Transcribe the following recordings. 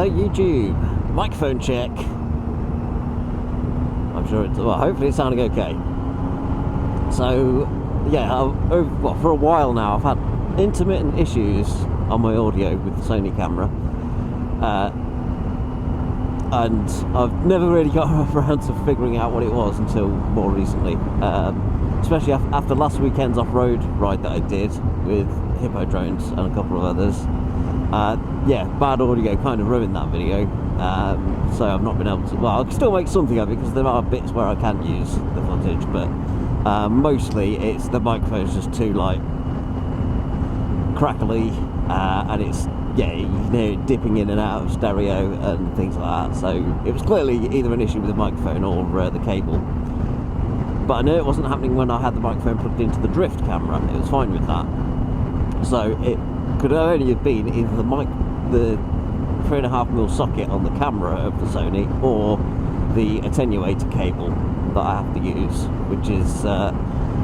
Hello YouTube, microphone check. I'm sure it's, well, hopefully it's sounding okay. So, yeah, well, for a while now I've had intermittent issues on my audio with the Sony camera. And I've never really got around to figuring out what it was until more recently. Especially after last weekend's off-road ride that I did with Hippo drones and a couple of others. Yeah, bad audio kind of ruined that video, so I've not been able to, well, I can still make something of it because there are bits where I can use the footage, but mostly it's the microphone's just too, like, crackly, and it's, yeah, you can hear it dipping in and out of stereo and things like that, so it was clearly either an issue with the microphone or the cable. But I knew it wasn't happening when I had the microphone plugged into the drift camera. It was fine with that. So it could only have been either the 3.5mm socket on the camera of the Sony or the attenuator cable that I have to use, which is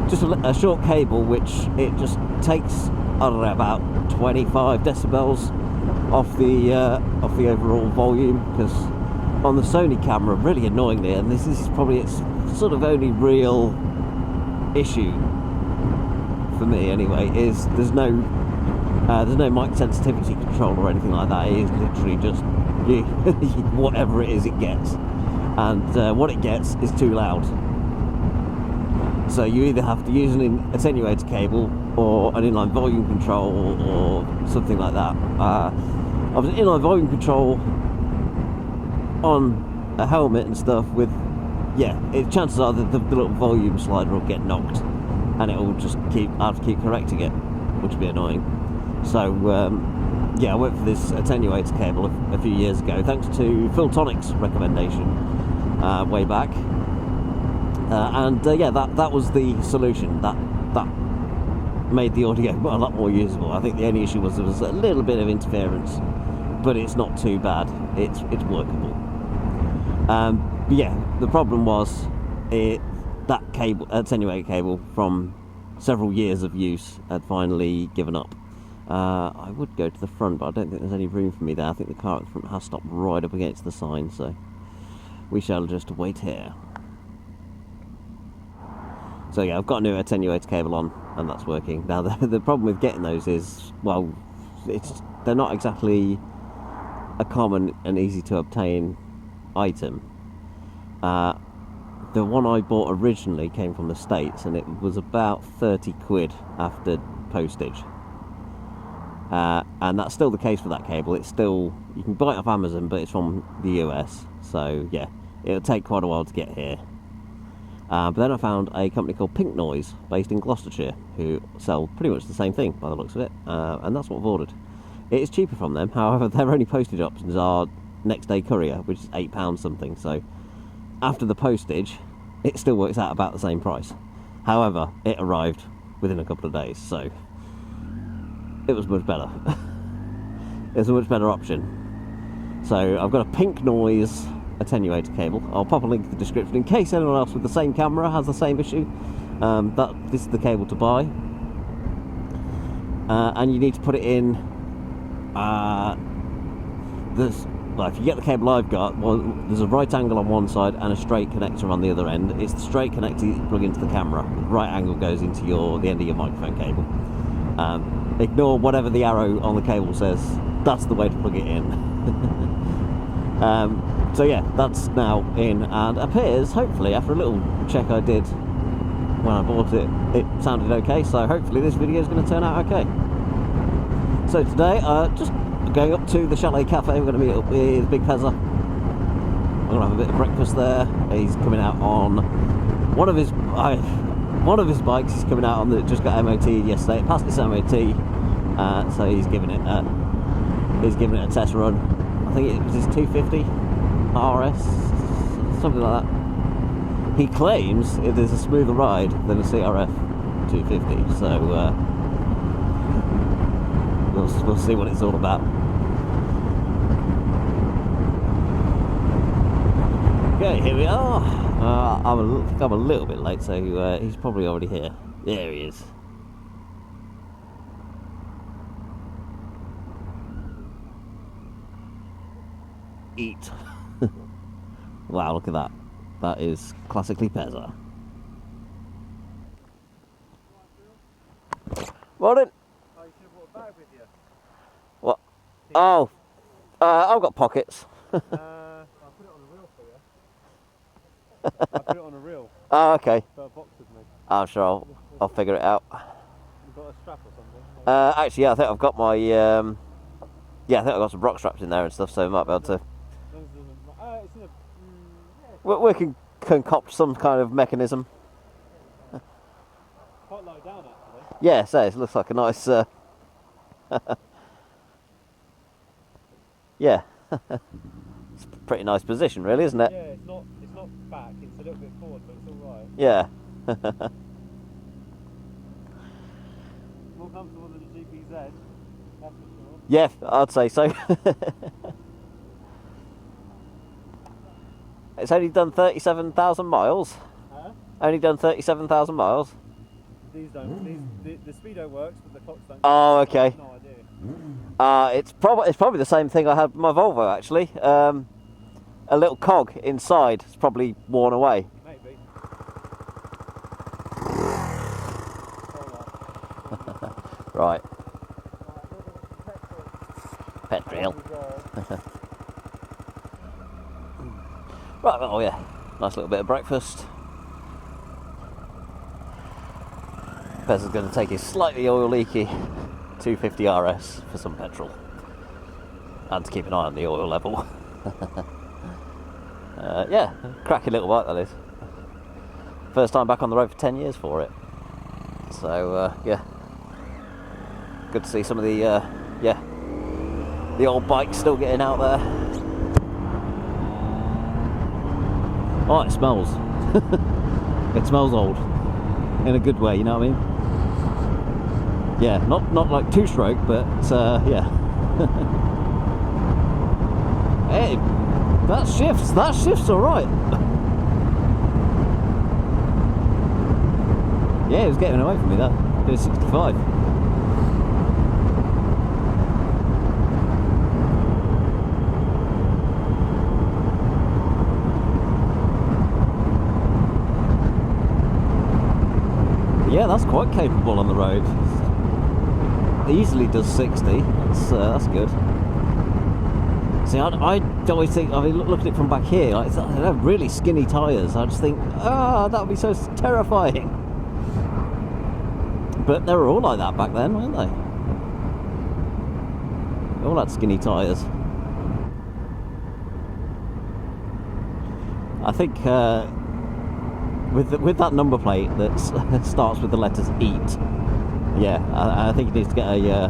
just a short cable which it just takes, I don't know, about 25 decibels off the overall volume, because on the Sony camera, really annoyingly, and this is probably its sort of only real issue for me anyway, is there's no mic sensitivity control or anything like that. It is literally just whatever it is it gets, and what it gets is too loud. So you either have to use an attenuator cable or an inline volume control or something like that. Obviously inline volume control on a helmet and stuff with, yeah, chances are that the little volume slider will get knocked and it will just I have to keep correcting it, which would be annoying. So yeah, I went for this attenuator cable a few years ago, thanks to Phil Tonic's recommendation way back. Yeah, that was the solution. That made the audio a lot more usable. I think the only issue was there was a little bit of interference, but it's not too bad. It's workable. But yeah, the problem was that cable, attenuator cable, from several years of use, had finally given up. I would go to the front, but I don't think there's any room for me there. I think the car at the front has stopped right up against the sign, so we shall just wait here. So yeah, I've got a new attenuator cable on, and that's working. Now the problem with getting those is, well, they're not exactly a common and easy to obtain item. The one I bought originally came from the States, and it was about 30 quid after postage. And that's still the case for that cable. It's still, you can buy it off Amazon, but it's from the US, so yeah, it'll take quite a while to get here. But then I found a company called Pink Noise, based in Gloucestershire, who sell pretty much the same thing by the looks of it, and that's what I've ordered. It is cheaper from them, however their only postage options are next day courier, which is £8 something, so after the postage it still works out about the same price. However, it arrived within a couple of days, so it was much better. It's a much better option. So I've got a Pink Noise attenuator cable. I'll pop a link in the description in case anyone else with the same camera has the same issue. This is the cable to buy, and you need to put it in. Well, if you get the cable I've got, well, there's a right angle on one side and a straight connector on the other end. It's the straight connector you plug into the camera. The right angle goes into the end of your microphone cable. Ignore whatever the arrow on the cable says. That's the way to plug it in. So yeah, that's now in, and appears, hopefully, after a little check I did when I bought it, it sounded okay, so hopefully this video is going to turn out okay. So today, just going up to the Chalet Cafe. We're going to meet up with Big Pezza. We're going to have a bit of breakfast there. He's coming out on one of his bikes. He's coming out on that just got MOT'd yesterday. It passed its MOT, so he's giving it a test run. I think it was his 250RS, something like that. He claims it is a smoother ride than a CRF 250, so we'll see what it's all about. Okay, here we are. I'm a little bit late, so he's probably already here. There he is. eat. Wow, look at that. That is classically Pezza. Morning. Oh, you should have brought a bag with you. What? Oh, I've got pockets. I'll put it on a reel for you. I'll put it on a reel. Oh, okay. Put a box with me. I'm sure I'll figure it out. You've got a strap or something? Actually, yeah, I think I've got my, yeah, I think I've got some rock straps in there and stuff, so I might be able to. As long as it doesn't, it's in a, yeah. We can concoct some kind of mechanism. Quite low down, actually. Yeah, so it looks like a nice, yeah. It's a pretty nice position, really, isn't it? Yeah, it's not back, it's a little bit forward, but it's alright. Yeah. More comfortable than a GPZ, that's for sure. Yeah, I'd say so. It's only done 37,000 miles. Huh? Only done 37,000 miles. These don't. The speedo works, but the clocks don't. Oh, okay. No idea. It's probably the same thing I had with my Volvo, actually. A little cog inside. It's probably worn away. Maybe. Right. Petrol. Right, oh yeah. Nice little bit of breakfast. Pezza's going to take his slightly oil leaky 250RS for some petrol. And to keep an eye on the oil level. Yeah, cracking little bike that is. First time back on the road for 10 years for it. So, yeah. Good to see some of the, yeah, the old bikes still getting out there. Oh, it smells. It smells old. In a good way, you know what I mean? Yeah, not like two-stroke, but, yeah. Hey, that shifts alright. Yeah, it was getting away from me, that. It was 65. Yeah, that's quite capable on the road. It easily does 60. That's good. See, I always think, I mean, look at it from back here, like, they have really skinny tyres. I just think, that would be so terrifying. But they were all like that back then, weren't they? They all had skinny tyres. I think with that number plate that starts with the letters EAT, yeah, I think it needs to get a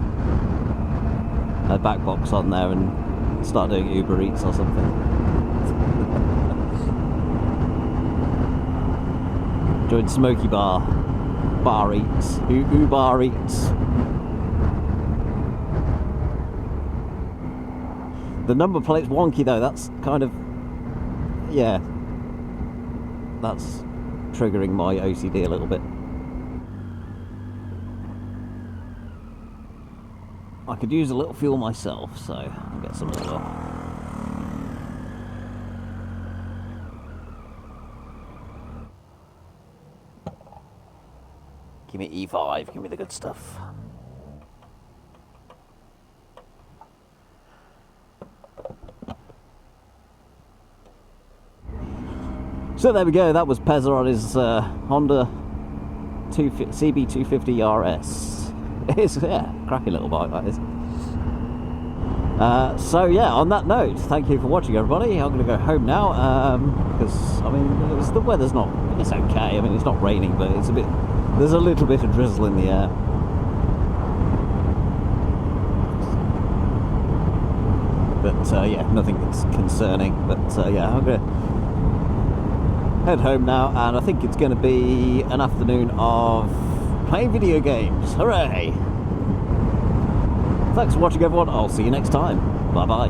back box on there and start doing Uber Eats or something. Join Smoky Bar Eats, Uber Eats. The number plate's wonky though. That's kind of, yeah, that's triggering my OCD a little bit. I could use a little fuel myself, so I'll get some as well. Give me E5, give me the good stuff. So there we go, that was Pezza on his Honda CB250RS. It's, yeah, crappy little bike that is. So yeah, on that note, thank you for watching everybody. I'm going to go home now, because, I mean, the weather's not, it's okay. I mean, it's not raining, but it's a bit, there's a little bit of drizzle in the air. But yeah, nothing concerning. But yeah, I'm going to head home now, and I think it's going to be an afternoon of playing video games. Hooray! Thanks for watching everyone, I'll see you next time. Bye bye.